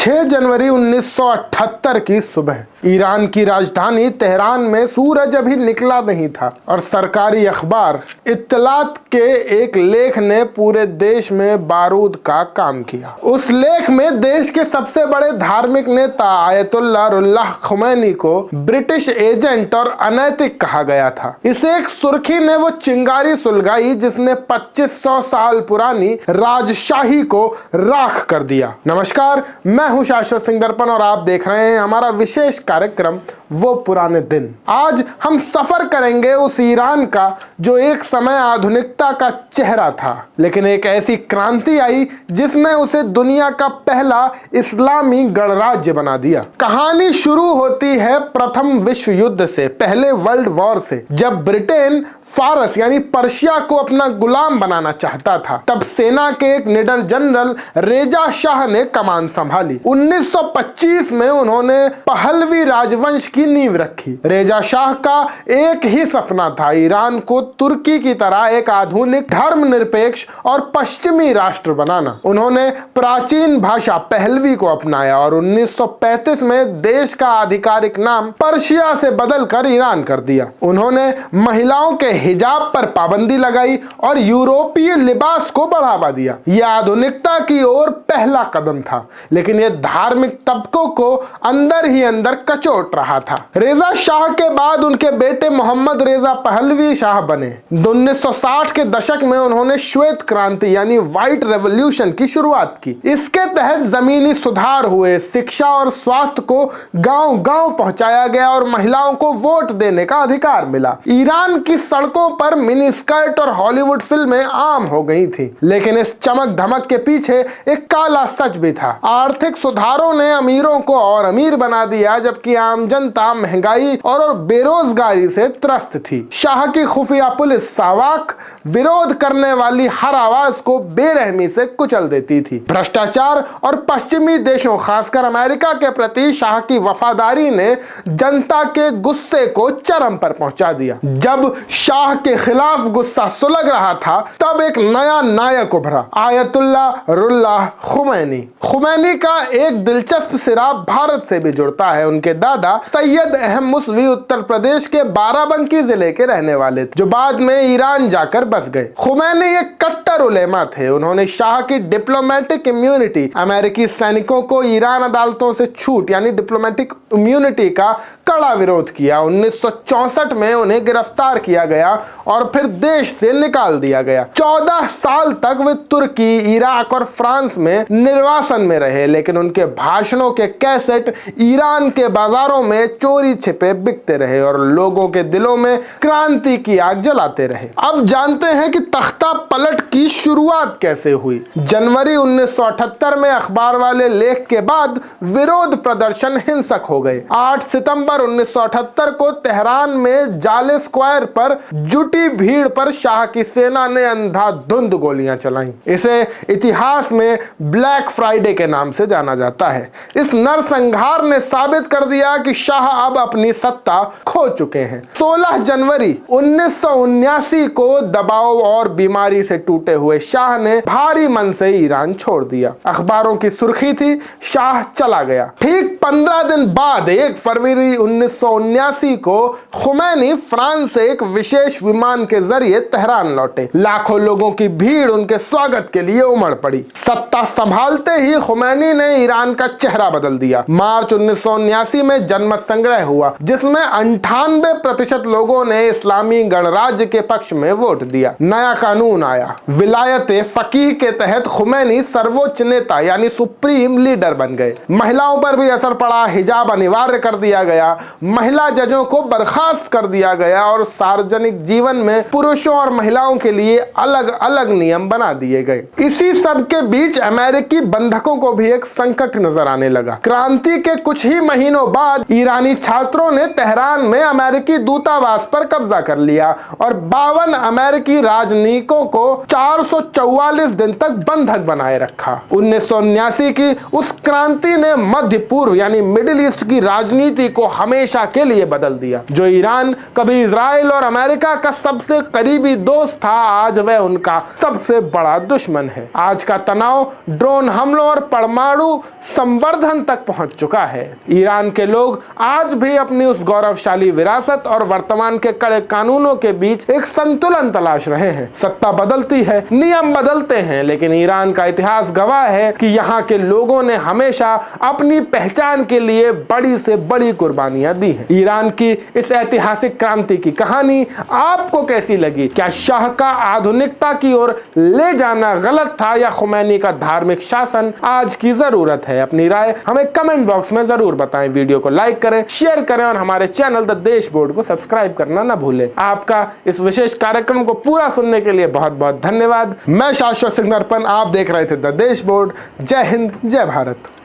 6 जनवरी 1978 की सुबह ईरान की राजधानी तेहरान में सूरज अभी निकला नहीं था और सरकारी अखबार इत्तलात के एक लेख ने पूरे देश में बारूद का काम किया। उस लेख में देश के सबसे बड़े धार्मिक नेता आयतुल्लाह रुल्लाह खुमैनी को ब्रिटिश एजेंट और अनैतिक कहा गया था। इस एक सुर्खी ने वो चिंगारी सुलगाई जिसने 2500 साल पुरानी राजशाही को राख कर दिया। नमस्कार, मैं हूं शाश्वत सिंह दर्पण और आप देख रहे हैं हमारा विशेष कार्यक्रम वो पुराने दिन। आज हम सफर करेंगे उस ईरान का जो एक समय आधुनिकता का चेहरा था, लेकिन एक ऐसी क्रांति आई जिसने उसे दुनिया का पहला इस्लामी गणराज्य बना दिया। कहानी शुरू होती है प्रथम विश्व युद्ध से, पहले वर्ल्ड वॉर से, जब ब्रिटेन फारस यानी पर्शिया को अपना गुलाम बनाना चाहता था। तब सेना के एक निडर जनरल रेजा शाह ने कमान संभाली। 1925 में उन्होंने पहलवी राजवंश की नींव रखी। रेजा शाह का एक ही सपना था, ईरान को तुर्की की तरह एक आधुनिक धर्मनिरपेक्ष और पश्चिमी राष्ट्र बनाना। उन्होंने प्राचीन भाषा पहलवी को अपनाया और 1935 में देश का आधिकारिक नाम पर्शिया से बदलकर ईरान कर दिया। उन्होंने महिलाओं के हिजाब पर पाबंदी लगाई और यूरोपीय लिबास को बढ़ावा दिया। यह आधुनिकता की ओर पहला कदम था, लेकिन यह धार्मिक तबकों को अंदर ही अंदर कचोट रहा था। रेजा शाह के बाद उनके बेटे मोहम्मद रेजा पहलवी शाह बने। 1960 के दशक में उन्होंने श्वेत क्रांति यानी व्हाइट रेवोल्यूशन की शुरुआत की। इसके तहत जमीनी सुधार हुए, शिक्षा और स्वास्थ्य को गांव-गांव पहुंचाया गया और महिलाओं को वोट देने का अधिकार मिला। ईरान की सड़कों पर मिनी स्कर्ट और हॉलीवुड फिल्में आम हो गई थी, लेकिन इस चमक धमक के पीछे एक काला सच भी था। आर्थिक सुधारों ने अमीरों को और अमीर बना दिया, जबकि आम जनता महंगाई और बेरोजगारी से त्रस्त थी। शाह की खुफिया पुलिस सावाक विरोध करने वाली हर आवाज को बेरहमी से कुचल देती थी। भ्रष्टाचार और पश्चिमी देशों खासकर अमेरिका के प्रति शाह की वफादारी ने जनता के गुस्से को चरम पर पहुंचा दिया। जब शाह के खिलाफ गुस्सा सुलग रहा था, तब एक नया नायक उभरा, आयतुल्लाह रुल्लाह खुमैनी। खुमैनी का एक दिलचस्प सिरा भारत से भी जुड़ता है। उनके दादा सैयद अहम मुसवी उत्तर प्रदेश के बाराबंकी जिले के रहने वाले थे, जो बाद में ईरान जाकर बस गए। खुमैनी एक कट्टर उलेमा थे। उन्होंने शाह की डिप्लोमेटिक इम्यूनिटी, अमेरिकी सैनिकों को ईरान अदालतों से छूट यानी डिप्लोमेटिक इम्यूनिटी का कड़ा विरोध किया। 1964 में उन्हें गिरफ्तार किया गया और फिर देश से निकाल दिया गया। 14 साल तक वे तुर्की, इराक और फ्रांस में निर्वासन में रहे, लेकिन उनके भाषणों के कैसेट ईरान के बाजारों में चोरी छिपे बिकते रहे और लोगों के दिलों में क्रांति की आग जलाते रहे। अब जानते हैं कि तख्ता पलट की शुरुआत कैसे हुई। जनवरी 1978 में अखबार वाले लेख के बाद विरोध प्रदर्शन हिंसक हो गए। 8 सितंबर 1978 को तेहरान में जाले स्क्वायर पर जुटी भीड़ पर शाह की सेना ने अंधाधुंध गोलियां चलाई। इसे इतिहास में ब्लैक फ्राइडे के नाम से जाना जाता है। इस नरसंहार ने साबित कर दिया कि शाह अब अपनी सत्ता खो चुके हैं। 16 जनवरी 1979 को दबाव और बीमारी से टूटे हुए शाह ने भारी मन से ईरान छोड़ दिया। अखबारों की सुर्खी थी, शाह चला गया। ठीक 15 दिन बाद 1 फरवरी 1979 को खुमैनी फ्रांस से एक विशेष विमान के जरिए तेहरान लौटे। लाखों लोगों की भीड़ उनके स्वागत के लिए उमड़ पड़ी। सत्ता संभालते ही खुमैनी ने ईरान का चेहरा बदल दिया। मार्च 1979 में जनमत संग्रह हुआ, जिसमें 98% लोगों ने इस्लामी गणराज्य के पक्ष में वोट दिया। नया कानून आया, विलायत फकीह के तहत खुमैनी सर्वोच्च नेता यानी सुप्रीम लीडर बन गए। महिलाओं पर भी असर पड़ा, हिजाब अनिवार्य कर दिया गया, महिला जजों को बर्खास्त कर दिया गया और सार्वजनिक जीवन में पुरुषों और महिलाओं के लिए अलग अलग नियम बना दिए गए। इसी सब के बीच अमेरिकी बंधकों को भी एक संकट नजर आने लगा। क्रांति के कुछ ही महीनों बाद ईरान ईरानी छात्रों ने तेहरान में अमेरिकी दूतावास पर कब्जा कर लिया और 52 अमेरिकी राजनयिकों को 444 दिन तक बंधक बनाए रखा। 1979 की उस क्रांति ने मध्य पूर्व यानी मिडिल ईस्ट की राजनीति को हमेशा के लिए बदल दिया। जो ईरान कभी इजराइल और अमेरिका का सबसे करीबी दोस्त था, आज वह उनका सबसे बड़ा दुश्मन है। आज का तनाव ड्रोन हमलों और परमाणु संवर्धन तक पहुंच चुका है। ईरान के लोग आज भी अपनी उस गौरवशाली विरासत और वर्तमान के कड़े कानूनों के बीच एक संतुलन तलाश रहे हैं। सत्ता बदलती है, नियम बदलते हैं, लेकिन ईरान का इतिहास गवाह है कि यहाँ के लोगों ने हमेशा अपनी पहचान के लिए बड़ी से बड़ी कुर्बानियां दी हैं। ईरान की इस ऐतिहासिक क्रांति की कहानी आपको कैसी लगी? क्या शाह का आधुनिकता की ओर ले जाना गलत था या खुमैनी का धार्मिक शासन आज की जरूरत है? अपनी राय हमें कमेंट बॉक्स में जरूर बताएं। वीडियो को लाइक करें, शेयर करें और हमारे चैनल द देश बोर्ड को सब्सक्राइब करना ना भूलें। आपका इस विशेष कार्यक्रम को पूरा सुनने के लिए बहुत बहुत धन्यवाद। मैं शाश्वत सिंह नरपन, आप देख रहे थे द देश बोर्ड। जय हिंद, जय भारत।